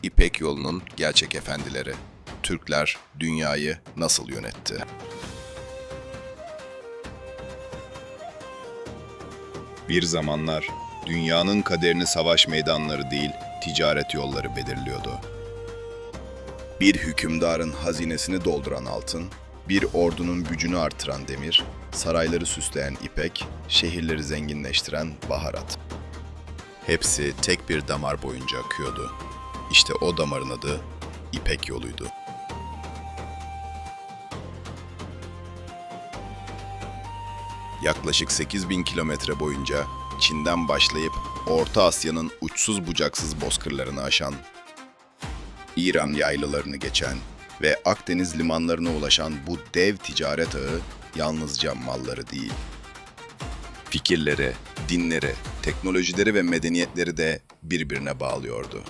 İpek yolunun gerçek efendileri. Türkler dünyayı nasıl yönetti? Bir zamanlar dünyanın kaderini savaş meydanları değil, ticaret yolları belirliyordu. Bir hükümdarın hazinesini dolduran altın, bir ordunun gücünü artıran demir, sarayları süsleyen ipek, şehirleri zenginleştiren baharat. Hepsi tek bir damar boyunca akıyordu. İşte o damarın adı İpek yoluydu. Yaklaşık 8.000 kilometre boyunca Çin'den başlayıp Orta Asya'nın uçsuz bucaksız bozkırlarını aşan, İran yaylalarını geçen ve Akdeniz limanlarına ulaşan bu dev ticaret ağı yalnızca malları değil, fikirleri, dinleri, teknolojileri ve medeniyetleri de birbirine bağlıyordu.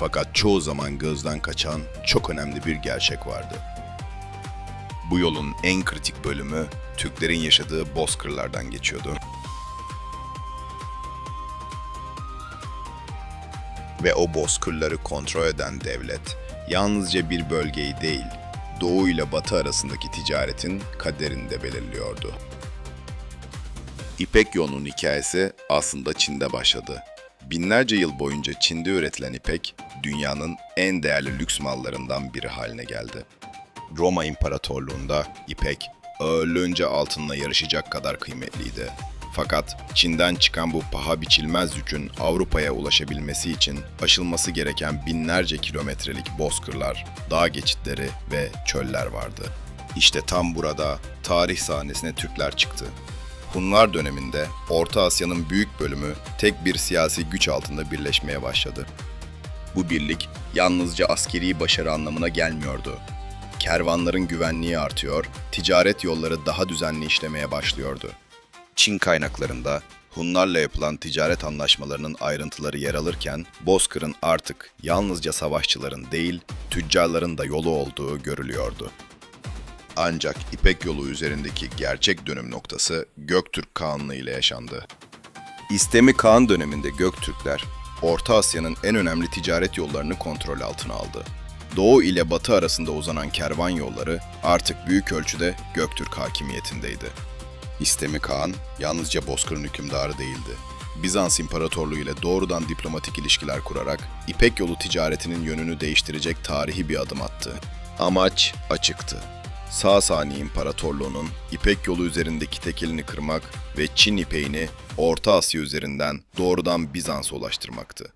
Fakat çoğu zaman gözden kaçan çok önemli bir gerçek vardı. Bu yolun en kritik bölümü Türklerin yaşadığı bozkırlardan geçiyordu. Ve o bozkırları kontrol eden devlet yalnızca bir bölgeyi değil, Doğu ile Batı arasındaki ticaretin kaderini de belirliyordu. İpek yolunun hikayesi aslında Çin'de başladı. Binlerce yıl boyunca Çin'de üretilen ipek, dünyanın en değerli lüks mallarından biri haline geldi. Roma İmparatorluğu'nda ipek, ağırlığınca altınla yarışacak kadar kıymetliydi. Fakat Çin'den çıkan bu paha biçilmez yükün Avrupa'ya ulaşabilmesi için aşılması gereken binlerce kilometrelik bozkırlar, dağ geçitleri ve çöller vardı. İşte tam burada tarih sahnesine Türkler çıktı. Hunlar döneminde Orta Asya'nın büyük bölümü tek bir siyasi güç altında birleşmeye başladı. Bu birlik yalnızca askeri başarı anlamına gelmiyordu. Kervanların güvenliği artıyor, ticaret yolları daha düzenli işlemeye başlıyordu. Çin kaynaklarında Hunlarla yapılan ticaret anlaşmalarının ayrıntıları yer alırken, Bozkır'ın artık yalnızca savaşçıların değil, tüccarların da yolu olduğu görülüyordu. Ancak İpek yolu üzerindeki gerçek dönüm noktası Göktürk Kağanlığı ile yaşandı. İstemi Kağan döneminde Göktürkler, Orta Asya'nın en önemli ticaret yollarını kontrol altına aldı. Doğu ile Batı arasında uzanan kervan yolları artık büyük ölçüde Göktürk hakimiyetindeydi. İstemi Kağan yalnızca Bozkır'ın hükümdarı değildi. Bizans İmparatorluğu ile doğrudan diplomatik ilişkiler kurarak İpek yolu ticaretinin yönünü değiştirecek tarihi bir adım attı. Amaç açıktı. Sasani İmparatorluğu'nun İpek yolu üzerindeki tekelini kırmak ve Çin ipeğini Orta Asya üzerinden doğrudan Bizans'a ulaştırmaktı.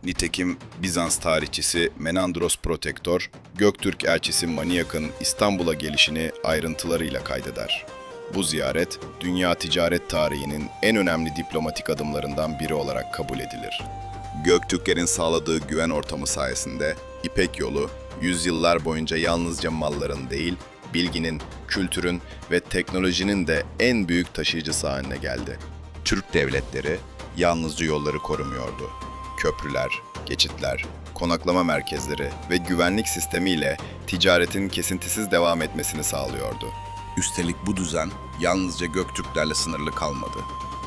Nitekim Bizans tarihçisi Menandros Protektor, Göktürk elçisi Maniak'ın İstanbul'a gelişini ayrıntılarıyla kaydeder. Bu ziyaret, dünya ticaret tarihinin en önemli diplomatik adımlarından biri olarak kabul edilir. Göktürklerin sağladığı güven ortamı sayesinde İpek yolu, yüzyıllar boyunca yalnızca malların değil, bilginin, kültürün ve teknolojinin de en büyük taşıyıcısı haline geldi. Türk devletleri yalnızca yolları korumuyordu. Köprüler, geçitler, konaklama merkezleri ve güvenlik sistemiyle ticaretin kesintisiz devam etmesini sağlıyordu. Üstelik bu düzen yalnızca Göktürklerle sınırlı kalmadı.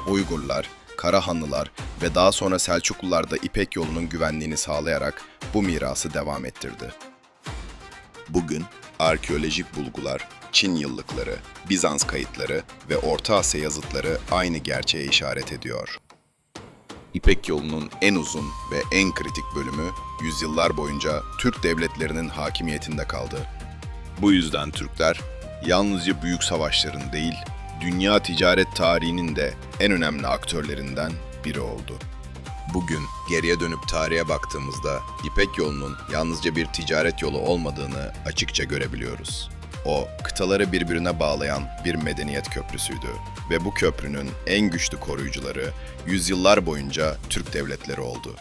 Uygurlar, Karahanlılar ve daha sonra Selçuklular da İpek yolunun güvenliğini sağlayarak bu mirası devam ettirdi. Bugün arkeolojik bulgular, Çin yıllıkları, Bizans kayıtları ve Orta Asya yazıtları aynı gerçeğe işaret ediyor. İpek yolunun en uzun ve en kritik bölümü yüzyıllar boyunca Türk devletlerinin hakimiyetinde kaldı. Bu yüzden Türkler yalnızca büyük savaşların değil, dünya ticaret tarihinin de en önemli aktörlerinden biri oldu. Bugün geriye dönüp tarihe baktığımızda İpek yolunun yalnızca bir ticaret yolu olmadığını açıkça görebiliyoruz. O, kıtaları birbirine bağlayan bir medeniyet köprüsüydü ve bu köprünün en güçlü koruyucuları yüzyıllar boyunca Türk devletleri oldu.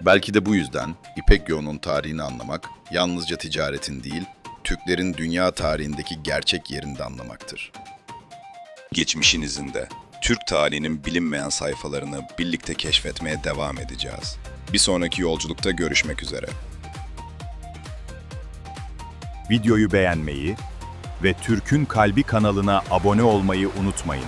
Belki de bu yüzden İpek yolunun tarihini anlamak yalnızca ticaretin değil, Türklerin dünya tarihindeki gerçek yerini de anlamaktır. Geçmişinizin de Türk tarihinin bilinmeyen sayfalarını birlikte keşfetmeye devam edeceğiz. Bir sonraki yolculukta görüşmek üzere. Videoyu beğenmeyi ve Türk'ün Kalbi kanalına abone olmayı unutmayın.